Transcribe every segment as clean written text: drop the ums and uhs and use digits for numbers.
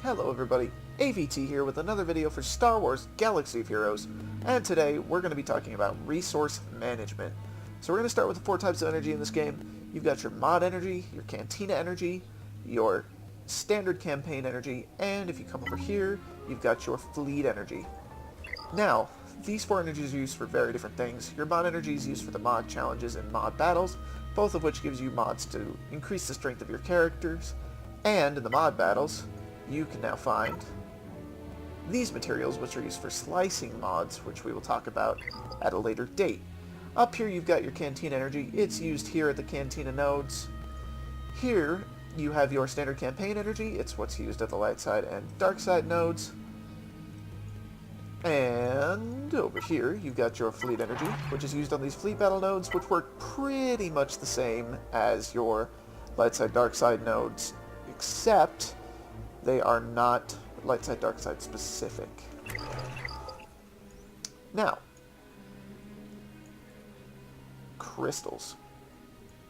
Hello everybody, AVT here with another video for Star Wars Galaxy of Heroes, and today we're going to be talking about resource management. So we're going to start with the 4 types of energy in this game. You've got your mod energy, your cantina energy, your standard campaign energy, and if you come over here, you've got your fleet energy. Now, these 4 energies are used for very different things. Your mod energy is used for the mod challenges and mod battles, both of which gives you mods to increase the strength of your characters, and in the mod battles, you can now find these materials, which are used for slicing mods, which we will talk about at a later date. Up here you've got your cantina energy. It's used here at the cantina nodes. Here you have your standard campaign energy. It's what's used at the light side and dark side nodes. And over here you've got your fleet energy, which is used on these fleet battle nodes, which work pretty much the same as your light side dark side nodes, except they are not light side dark side specific. Now, crystals.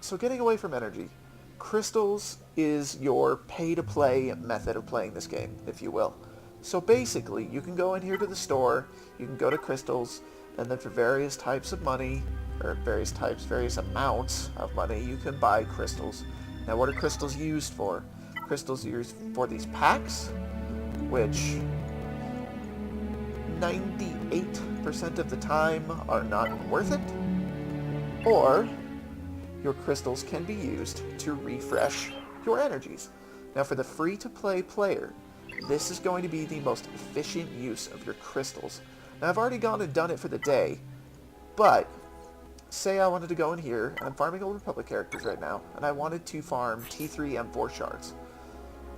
So getting away from energy, crystals is your pay-to-play method of playing this game, if you will. So basically, you can go in here to the store, you can go to crystals, and then for various types of money, or various amounts of money, you can buy crystals. Now what are crystals used for? Crystals are used for these packs, which 98% of the time are not worth it, or your crystals can be used to refresh your energies. Now for the free-to-play player, this is going to be the most efficient use of your crystals. Now I've already gone and done it for the day, but say I wanted to go in here, and I'm farming Old Republic characters right now, and I wanted to farm T3 M4 shards.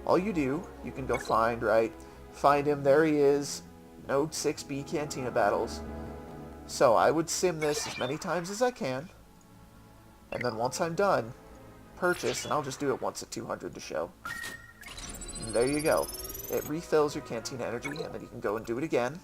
All you do, you can go find him, there he is, Node 6B Cantina battles. So I would sim this as many times as I can, and then once I'm done, purchase, and I'll just do it once at 200 to show. And there you go. It refills your cantina energy, and then you can go and do it again,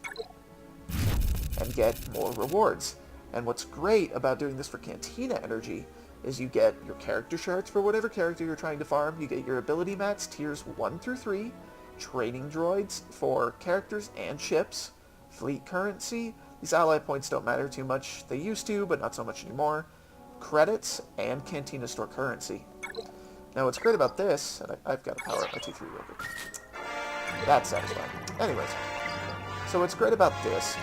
and get more rewards. And what's great about doing this for cantina energy is you get your character shards for whatever character you're trying to farm, you get your ability mats tiers 1 through 3, training droids for characters and ships, fleet currency, these ally points don't matter too much, they used to, but not so much anymore, credits, and cantina store currency. Now what's great about this, and I've got to power up my T3 real quick. That's satisfying. Anyways, so what's great about this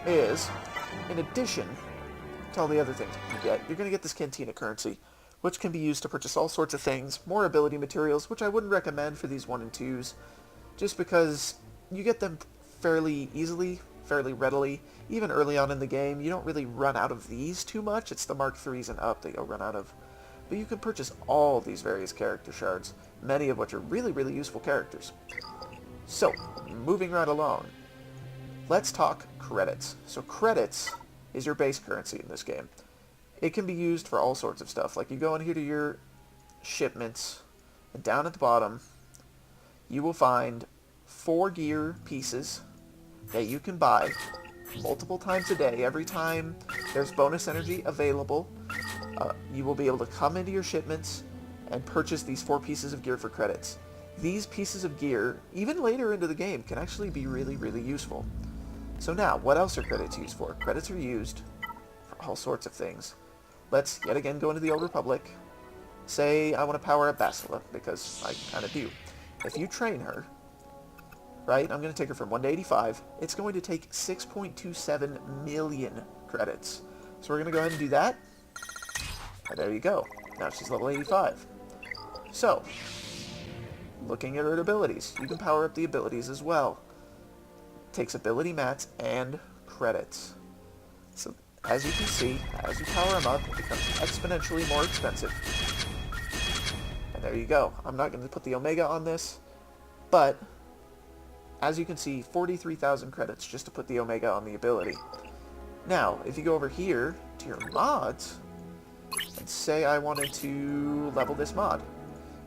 is, in addition to all the other things you're going to get this cantina currency, which can be used to purchase all sorts of things, more ability materials, which I wouldn't recommend for these 1 and 2s, just because you get them fairly easily, fairly readily. Even early on in the game, you don't really run out of these too much. It's the Mark 3s and up that you'll run out of. But you can purchase all these various character shards, many of which are really, really useful characters. So, moving right along, let's talk credits. So credits is your base currency in this game. It can be used for all sorts of stuff. Like you go in here to your shipments, and down at the bottom, you will find 4 gear pieces that you can buy multiple times a day. Every time there's bonus energy available, you will be able to come into your shipments and purchase these 4 pieces of gear for credits. These pieces of gear, even later into the game, can actually be really, really useful. So now, what else are credits used for? Credits are used for all sorts of things. Let's yet again go into the Old Republic. Say I want to power up Basila, because I kind of do. If you train her, right, I'm going to take her from 1 to 85, it's going to take 6.27 million credits. So we're going to go ahead and do that. And there you go. Now she's level 85. So, looking at her abilities, you can power up the abilities as well. Takes ability mats and credits. So as you can see, as you power them up, it becomes exponentially more expensive. And there you go. I'm not going to put the Omega on this, but as you can see, 43,000 credits just to put the Omega on the ability. Now, if you go over here to your mods, and say I wanted to level this mod.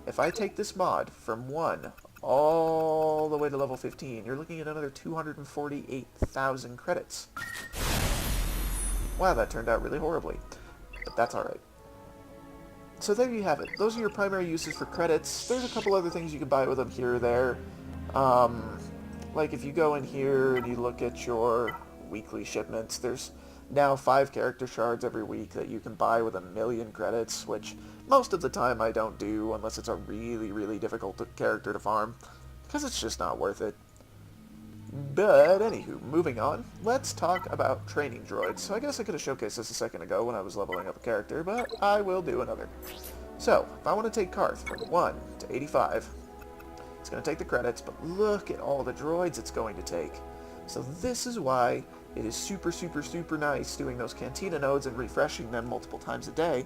If I take this mod from 1 all the way to level 15, you're looking at another 248,000 credits. Wow, that turned out really horribly, but that's alright. So there you have it. Those are your primary uses for credits. There's a couple other things you can buy with them here or there. Like if you go in here and you look at your weekly shipments, there's now 5 character shards every week that you can buy with 1,000,000 credits, which most of the time I don't do unless it's a really, really difficult character to farm, because it's just not worth it. But anywho, moving on, let's talk about training droids. So I guess I could have showcased this a second ago when I was leveling up a character, but I will do another. So, if I want to take Karth from 1 to 85, it's going to take the credits, but look at all the droids it's going to take. So this is why it is super, super, super nice doing those Cantina nodes and refreshing them multiple times a day,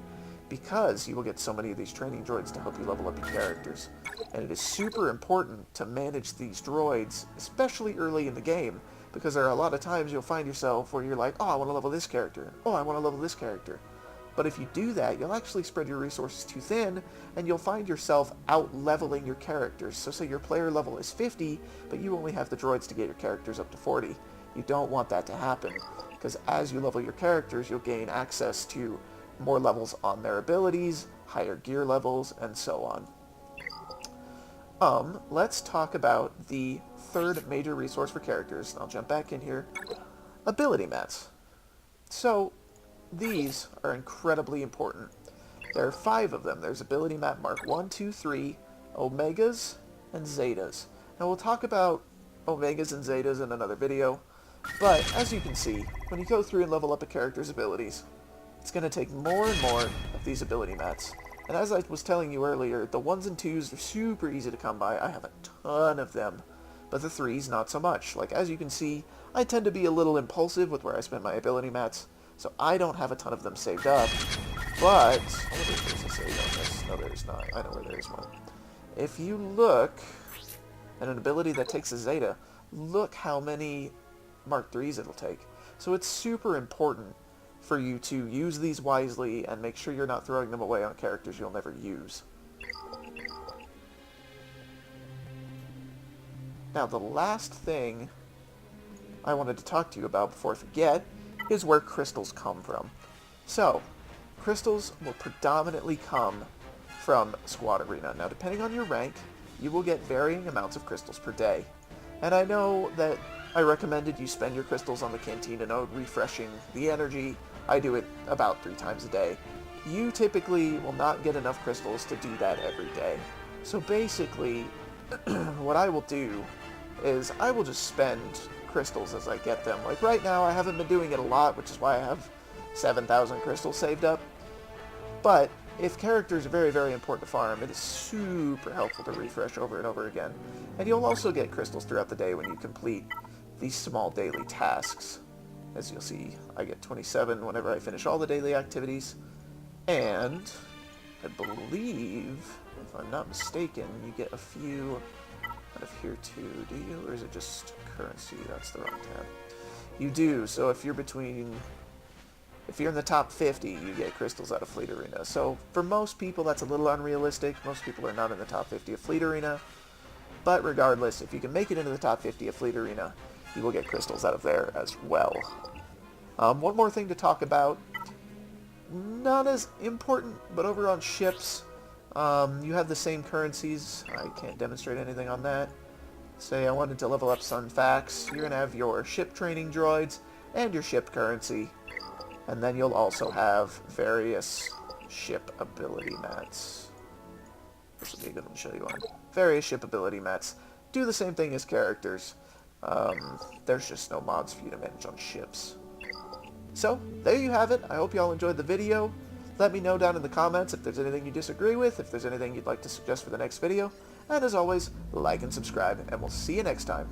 because you will get so many of these training droids to help you level up your characters. And it is super important to manage these droids, especially early in the game, because there are a lot of times you'll find yourself where you're like, oh, I want to level this character. Oh, I want to level this character. But if you do that, you'll actually spread your resources too thin, and you'll find yourself out-leveling your characters. So say your player level is 50, but you only have the droids to get your characters up to 40. You don't want that to happen, because as you level your characters, you'll gain access to more levels on their abilities, higher gear levels, and so on. Let's talk about the third major resource for characters. I'll jump back in here. Ability mats. So, these are incredibly important. There are 5 of them. There's Ability Mat Mark 1, 2, 3, Omegas, and Zetas. Now we'll talk about Omegas and Zetas in another video, but as you can see, when you go through and level up a character's abilities, it's going to take more and more of these ability mats. And as I was telling you earlier, the 1s and 2s are super easy to come by. I have a ton of them, but the 3s not so much. Like as you can see, I tend to be a little impulsive with where I spend my ability mats, so I don't have a ton of them saved up, but I wonder if there's a save on this. No, there's not. I know where there is one. If you look at an ability that takes a Zeta, look how many Mark 3s it'll take. So it's super important for you to use these wisely and make sure you're not throwing them away on characters you'll never use. Now, the last thing I wanted to talk to you about before I forget is where crystals come from. So, crystals will predominantly come from Squad Arena. Now, depending on your rank, you will get varying amounts of crystals per day. And I know that I recommended you spend your crystals on the Cantina node, refreshing the energy. I do it about 3 times a day. You typically will not get enough crystals to do that every day. So basically, what I will do is I will just spend crystals as I get them. Like right now, I haven't been doing it a lot, which is why I have 7,000 crystals saved up. But if characters are very, very important to farm, it is super helpful to refresh over and over again. And you'll also get crystals throughout the day when you complete these small daily tasks. As you'll see, I get 27 whenever I finish all the daily activities. And I believe, if I'm not mistaken, you get a few out of here too, do you? Or is it just currency? That's the wrong tab. You do, so if you're in the top 50, you get crystals out of Fleet Arena. So for most people, that's a little unrealistic. Most people are not in the top 50 of Fleet Arena. But regardless, if you can make it into the top 50 of Fleet Arena, you will get crystals out of there as well. One more thing to talk about, not as important, but over on ships, you have the same currencies. I can't demonstrate anything on that. Say I wanted to level up Sun Fax, you're going to have your ship training droids and your ship currency. And then you'll also have various ship ability mats. This would be a good one to show you on. Various ship ability mats. Do the same thing as characters. There's just no mods for you to manage on ships. So, there you have it. I hope you all enjoyed the video. Let me know down in the comments if there's anything you disagree with, if there's anything you'd like to suggest for the next video. And as always, like and subscribe, and we'll see you next time.